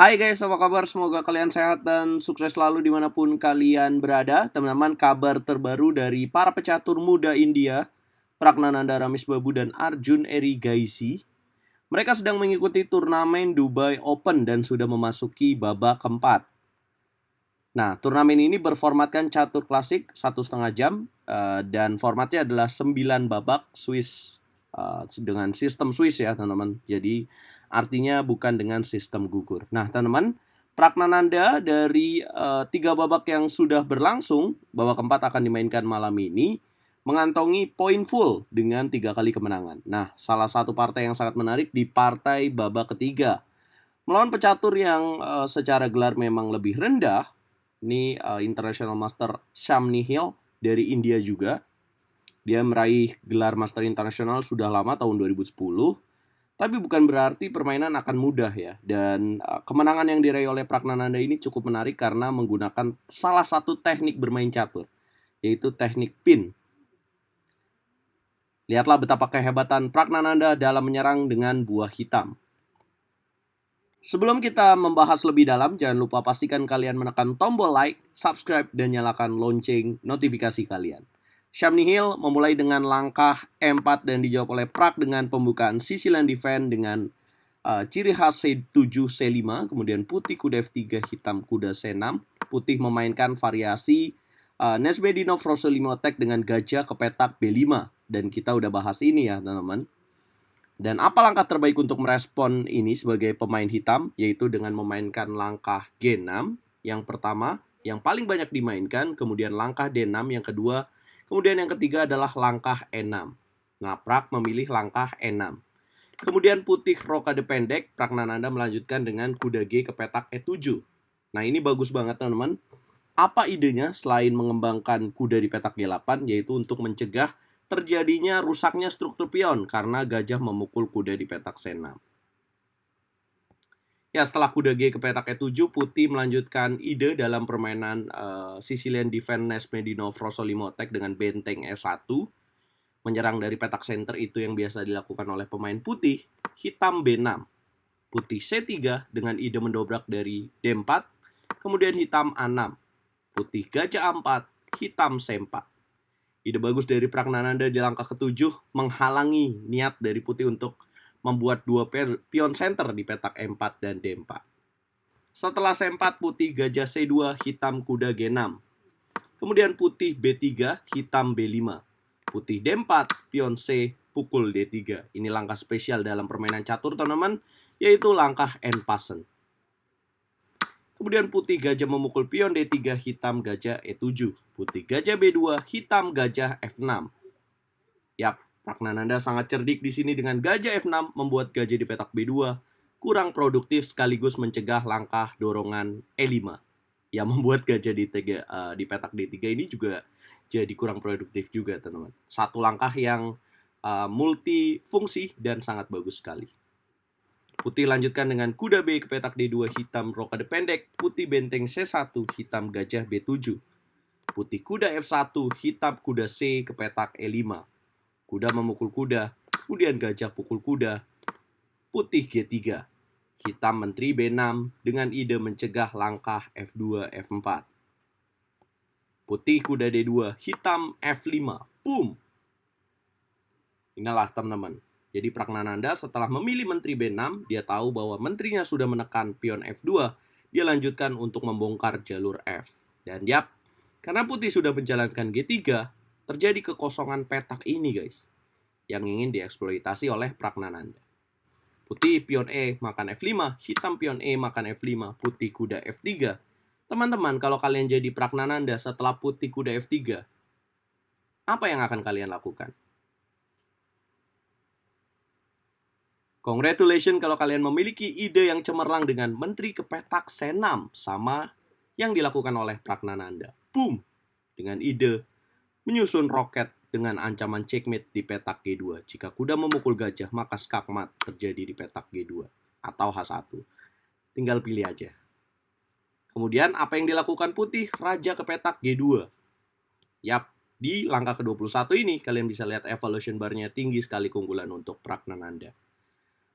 Hai guys, apa kabar? Semoga kalian sehat dan sukses selalu dimanapun kalian berada. Teman-teman, kabar terbaru dari para pecatur muda India, Pragnananda Ramisbabu dan Arjun Erigaisi. Mereka sedang mengikuti turnamen Dubai Open dan sudah memasuki babak keempat. Nah, turnamen ini berformatkan catur klasik 1,5 jam dan formatnya adalah 9 babak Swiss dengan sistem Swiss ya teman-teman. Jadi artinya bukan dengan sistem gugur. Nah teman-teman, Pragnananda dari 3 babak yang sudah berlangsung, babak keempat akan dimainkan malam ini, mengantongi poin full dengan 3 kali kemenangan. Nah, salah satu partai yang sangat menarik di partai babak ketiga. Melawan pecatur yang secara gelar memang lebih rendah, ini International Master Sham Nihil dari India juga. Dia meraih gelar Master Internasional sudah lama, tahun 2010. Tapi bukan berarti permainan akan mudah ya. Dan kemenangan yang diraih oleh Pragnananda ini cukup menarik karena menggunakan salah satu teknik bermain catur, yaitu teknik pin. Lihatlah betapa kehebatan Pragnananda dalam menyerang dengan buah hitam. Sebelum kita membahas lebih dalam, jangan lupa pastikan kalian menekan tombol like, subscribe, dan nyalakan lonceng notifikasi kalian. Sham Nihil memulai dengan langkah E4 dan dijawab oleh Prak dengan pembukaan Sicilian Defense dengan ciri khas C7, C5, kemudian putih kuda F3, hitam kuda C6. Putih memainkan variasi Nesmedinov Rosolimo attack dengan gajah ke petak B5. Dan kita udah bahas ini ya teman-teman. Dan apa langkah terbaik untuk merespon ini sebagai pemain hitam? Yaitu dengan memainkan langkah G6 yang pertama, yang paling banyak dimainkan, kemudian langkah D6 yang kedua, kemudian yang ketiga adalah langkah E6. Nah, Prak memilih langkah E6. Kemudian putih rokade pendek, Pragnananda melanjutkan dengan kuda G ke petak E7. Nah, ini bagus banget teman-teman. Apa idenya selain mengembangkan kuda di petak G8, yaitu untuk mencegah terjadinya rusaknya struktur pion karena gajah memukul kuda di petak C6. Ya, setelah kuda G ke petak E7, putih melanjutkan ide dalam permainan Sicilian Defense Nesmedinov Rosolimo attack dengan benteng E1. Menyerang dari petak center itu yang biasa dilakukan oleh pemain putih. Hitam B6. Putih C3 dengan ide mendobrak dari D4. Kemudian hitam A6. Putih gajah A4. Hitam C4. Ide bagus dari Pragnananda di langkah ke-7 menghalangi niat dari putih untuk membuat dua pion center di petak E4 dan D4. Setelah C4, putih gajah C2, hitam kuda G6. Kemudian putih B3, hitam B5. Putih D4, pion C, pukul D3. Ini langkah spesial dalam permainan catur teman-teman, yaitu langkah en passant. Kemudian putih gajah memukul pion D3, hitam gajah E7. Putih gajah B2, hitam gajah F6. Yap, Pragnananda sangat cerdik di sini dengan gajah F6 membuat gajah di petak B2 kurang produktif sekaligus mencegah langkah dorongan E5 yang membuat gajah di petak D3 ini juga jadi kurang produktif juga teman-teman. Satu langkah yang multifungsi dan sangat bagus sekali. Putih lanjutkan dengan kuda B ke petak D2, hitam rokade pendek, putih benteng C1, hitam gajah B7. Putih kuda F1, hitam kuda C ke petak E5. Kuda memukul kuda, kemudian gajah pukul kuda. Putih G3. Hitam menteri B6 dengan ide mencegah langkah F2, F4. Putih kuda D2, hitam F5. Boom! Inilah teman-teman. Jadi Pragnananda setelah memilih menteri B6, dia tahu bahwa menterinya sudah menekan pion F2, dia lanjutkan untuk membongkar jalur F. Dan yap, karena putih sudah menjalankan G3, terjadi kekosongan petak ini guys, yang ingin dieksploitasi oleh Pragnananda. Putih pion E makan F5, hitam pion E makan F5, putih kuda F3. Teman-teman, kalau kalian jadi Pragnananda setelah putih kuda F3, apa yang akan kalian lakukan? Congratulations kalau kalian memiliki ide yang cemerlang dengan menteri ke petak C6 sama yang dilakukan oleh Pragnananda. Boom! Dengan ide menyusun roket dengan ancaman checkmate di petak G2. Jika kuda memukul gajah, maka skakmat terjadi di petak G2 atau H1. Tinggal pilih aja. Kemudian apa yang dilakukan putih? Raja ke petak G2. Yap, di langkah ke-21 ini kalian bisa lihat evolution bar-nya tinggi sekali keunggulan untuk Pragnananda.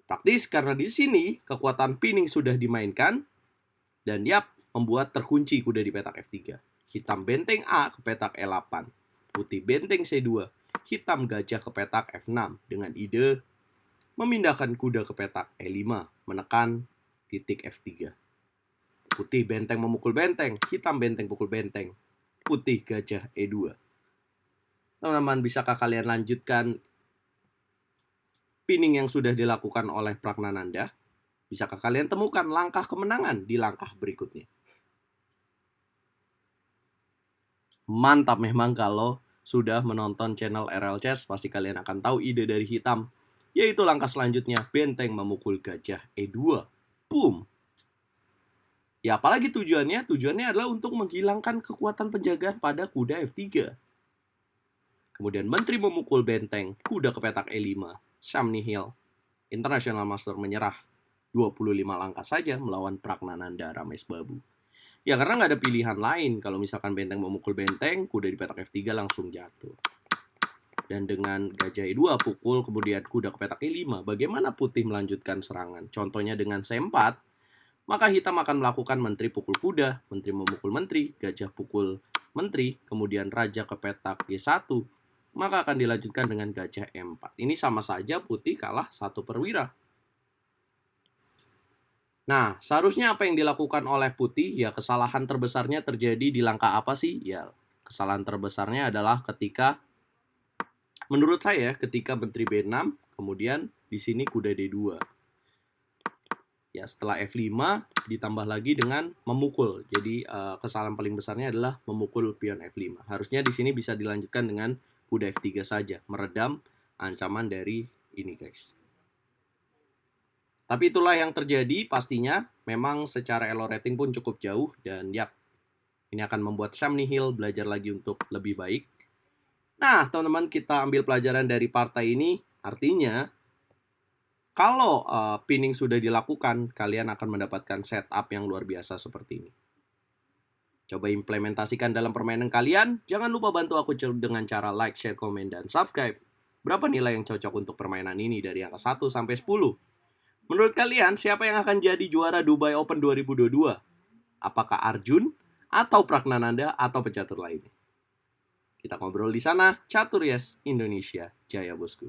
Praktis karena di sini kekuatan pinning sudah dimainkan Dan yap, membuat terkunci kuda di petak F3. Hitam benteng A ke petak E8. Putih benteng C2. Hitam gajah ke petak F6 dengan ide memindahkan kuda ke petak E5, menekan titik F3. Putih benteng memukul benteng, hitam benteng pukul benteng. Putih gajah E2. Teman-teman, bisakah kalian lanjutkan pinning yang sudah dilakukan oleh Pragnananda? Bisakah kalian temukan langkah kemenangan di langkah berikutnya? Mantap memang kalau sudah menonton channel RL Chess, pasti kalian akan tahu ide dari hitam, yaitu langkah selanjutnya benteng memukul gajah E2. Boom! Ya apalagi tujuannya? Tujuannya adalah untuk menghilangkan kekuatan penjagaan pada kuda F3. Kemudian menteri memukul benteng, kuda ke petak E5. Sam nihil. International Master menyerah 25 langkah saja melawan Pragnananda Ramesbabu. Ya karena nggak ada pilihan lain. Kalau misalkan benteng memukul benteng, kuda di petak F3 langsung jatuh. Dan dengan gajah E2 pukul, kemudian kuda ke petak E5, bagaimana putih melanjutkan serangan? Contohnya dengan C4, maka hitam akan melakukan menteri pukul kuda, menteri memukul menteri, gajah pukul menteri, kemudian raja ke petak G1, maka akan dilanjutkan dengan gajah E4. Ini sama saja putih kalah 1 perwira. Nah, seharusnya apa yang dilakukan oleh putih? Ya, kesalahan terbesarnya terjadi di langkah apa sih? Ya, kesalahan terbesarnya adalah ketika, menurut saya, ketika menteri B6, kemudian di sini kuda D2. Ya, setelah F5 ditambah lagi dengan memukul. Jadi, kesalahan paling besarnya adalah memukul pion F5. Harusnya di sini bisa dilanjutkan dengan kuda F3 saja, meredam ancaman dari ini, guys. Tapi itulah yang terjadi pastinya. Memang secara elo rating pun cukup jauh. Dan ya, ini akan membuat Sam nihil belajar lagi untuk lebih baik. Nah, teman-teman, kita ambil pelajaran dari partai ini. Artinya, kalau pinning sudah dilakukan, kalian akan mendapatkan setup yang luar biasa seperti ini. Coba implementasikan dalam permainan kalian. Jangan lupa bantu aku dengan cara like, share, komen, dan subscribe. Berapa nilai yang cocok untuk permainan ini dari angka 1 sampai 10? Menurut kalian, siapa yang akan jadi juara Dubai Open 2022? Apakah Arjun, atau Pragnananda, atau pecatur lainnya? Kita ngobrol di sana. Catur Yes Indonesia Jaya bosku.